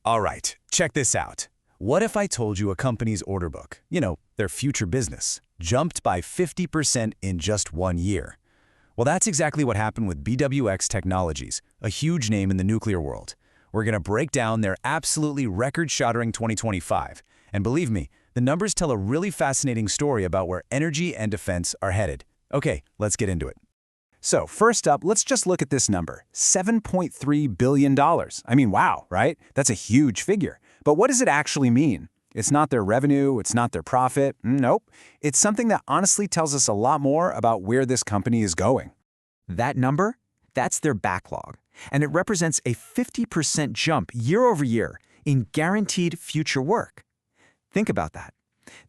All right, check this out. What if I told you a company's order book, their future business, jumped by 50% in just 1 year? Well, that's exactly what happened with BWX Technologies, a huge name in the nuclear world. We're going to break down their absolutely record-shattering 2025. And believe me, the numbers tell a really fascinating story about where energy and defense are headed. Okay, let's get into it. So first up, let's just look at this number, $7.3 billion. I mean, wow, right? That's a huge figure. But what does it actually mean? It's not their revenue, it's not their profit. Nope. It's something that honestly tells us a lot more about where this company is going. That number? That's their backlog. And it represents a 50% jump year over year in guaranteed future work. Think about that.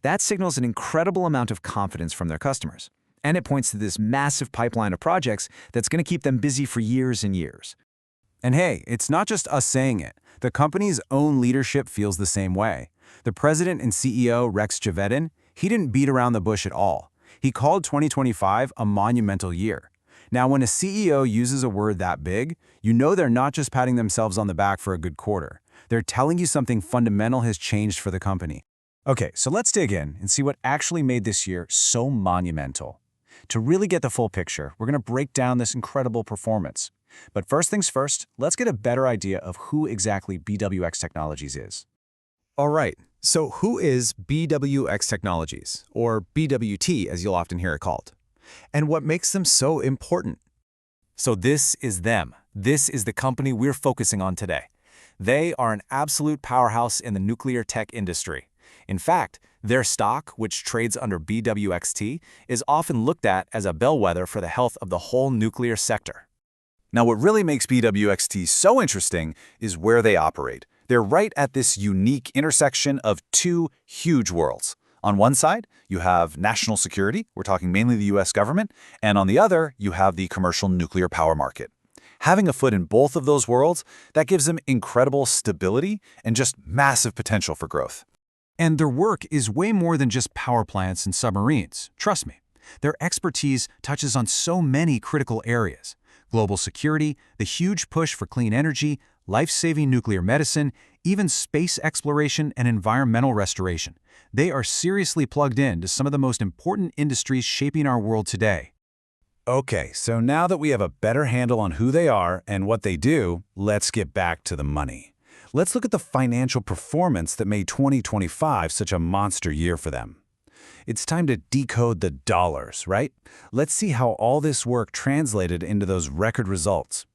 That signals an incredible amount of confidence from their customers. And it points to this massive pipeline of projects that's going to keep them busy for years and years. And hey, it's not just us saying it. The company's own leadership feels the same way. The president and CEO, Rex Javedin, he didn't beat around the bush at all. He called 2025 a monumental year. Now, when a CEO uses a word that big, you know they're not just patting themselves on the back for a good quarter. They're telling you something fundamental has changed for the company. Okay, so let's dig in and see what actually made this year so monumental. To really get the full picture, we're going to break down this incredible performance. But first things first, let's get a better idea of who exactly BWX Technologies is. All right, so who is BWX Technologies, or BWT as you'll often hear it called? And what makes them so important? So this is them. This is the company we're focusing on today. They are an absolute powerhouse in the nuclear tech industry. In fact, their stock, which trades under BWXT, is often looked at as a bellwether for the health of the whole nuclear sector. Now, what really makes BWXT so interesting is where they operate. They're right at this unique intersection of two huge worlds. On one side, you have national security, we're talking mainly the US government, and on the other, you have the commercial nuclear power market. Having a foot in both of those worlds, that gives them incredible stability and just massive potential for growth. And their work is way more than just power plants and submarines, trust me. Their expertise touches on so many critical areas: global security, the huge push for clean energy, life-saving nuclear medicine, even space exploration and environmental restoration. They are seriously plugged in to some of the most important industries shaping our world today. Okay, so now that we have a better handle on who they are and what they do, let's get back to the money. Let's look at the financial performance that made 2025 such a monster year for them. It's time to decode the dollars, right? Let's see how all this work translated into those record results.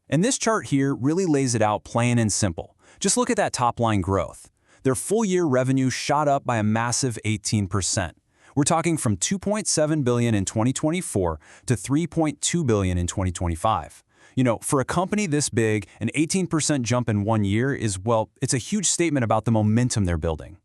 And this chart here really lays it out plain and simple. Just look at that top-line growth. Their full-year revenue shot up by a massive 18%. We're talking from $2.7 billion in 2024 to $3.2 billion in 2025. For a company this big, an 18% jump in 1 year is, well, it's a huge statement about the momentum they're building.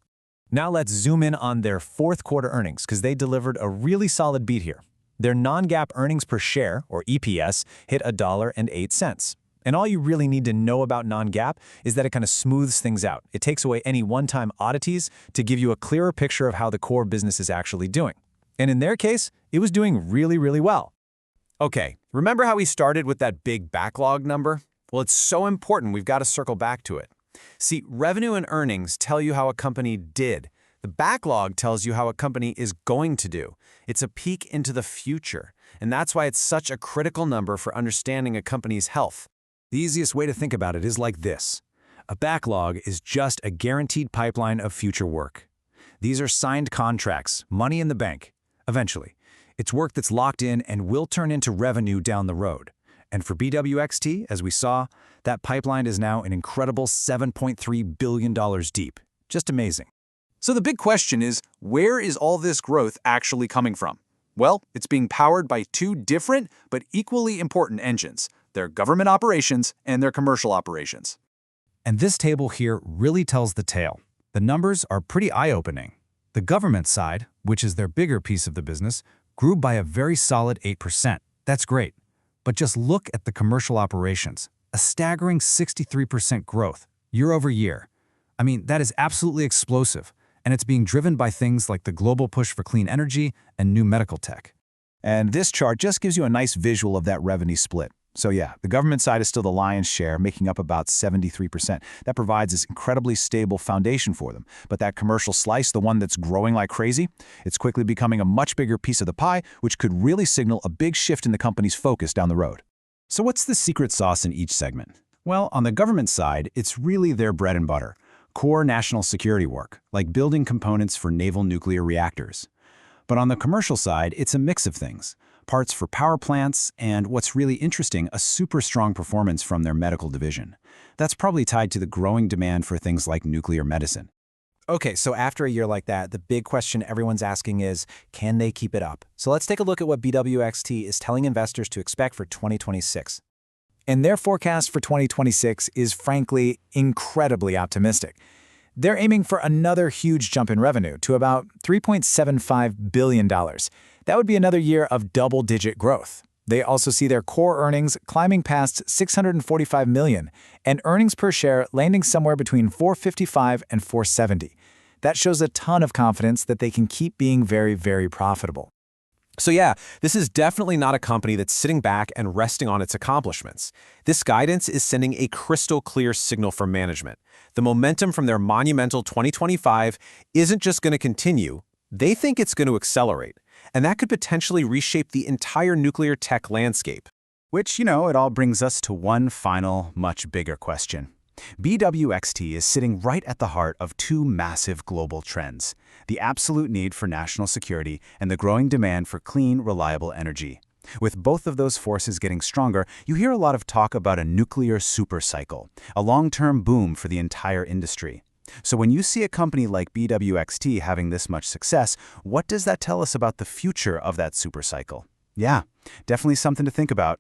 Now let's zoom in on their fourth quarter earnings, because they delivered a really solid beat here. Their non-GAAP earnings per share, or EPS, hit $1.08. And all you really need to know about non-GAAP is that it kind of smooths things out. It takes away any one-time oddities to give you a clearer picture of how the core business is actually doing. And in their case, it was doing really, really well. Okay, remember how we started with that big backlog number? Well, it's so important we've got to circle back to it. See, revenue and earnings tell you how a company did. The backlog tells you how a company is going to do. It's a peek into the future, and that's why it's such a critical number for understanding a company's health. The easiest way to think about it is like this. A backlog is just a guaranteed pipeline of future work. These are signed contracts, money in the bank, eventually. It's work that's locked in and will turn into revenue down the road. And for BWXT, as we saw, that pipeline is now an incredible $7.3 billion deep. Just amazing. So the big question is, where is all this growth actually coming from? Well, it's being powered by two different but equally important engines: their government operations and their commercial operations. And this table here really tells the tale. The numbers are pretty eye-opening. The government side, which is their bigger piece of the business, grew by a very solid 8%. That's great. But just look at the commercial operations. A staggering 63% growth year over year. I mean, that is absolutely explosive, and it's being driven by things like the global push for clean energy and new medical tech. And this chart just gives you a nice visual of that revenue split. So yeah, the government side is still the lion's share, making up about 73%. That provides this incredibly stable foundation for them. But that commercial slice, the one that's growing like crazy, it's quickly becoming a much bigger piece of the pie, which could really signal a big shift in the company's focus down the road. So what's the secret sauce in each segment? Well, on the government side, it's really their bread and butter. Core national security work, like building components for naval nuclear reactors. But on the commercial side, it's a mix of things. Parts for power plants, and what's really interesting, a super strong performance from their medical division. That's probably tied to the growing demand for things like nuclear medicine. Okay, so after a year like that, the big question everyone's asking is, can they keep it up? So let's take a look at what BWXT is telling investors to expect for 2026. And their forecast for 2026 is frankly incredibly optimistic. They're aiming for another huge jump in revenue to about $3.75 billion. That would be another year of double-digit growth. They also see their core earnings climbing past $645 million and earnings per share landing somewhere between $455 and $470. That shows a ton of confidence that they can keep being very, very profitable. So yeah, this is definitely not a company that's sitting back and resting on its accomplishments. This guidance is sending a crystal clear signal for management. The momentum from their Monumental 2025 isn't just going to continue, they think it's going to accelerate. And that could potentially reshape the entire nuclear tech landscape. Which, it all brings us to one final, much bigger question. BWXT is sitting right at the heart of two massive global trends: the absolute need for national security and the growing demand for clean, reliable energy. With both of those forces getting stronger, you hear a lot of talk about a nuclear supercycle, a long-term boom for the entire industry. So when you see a company like BWXT having this much success, what does that tell us about the future of that supercycle? Yeah, definitely something to think about.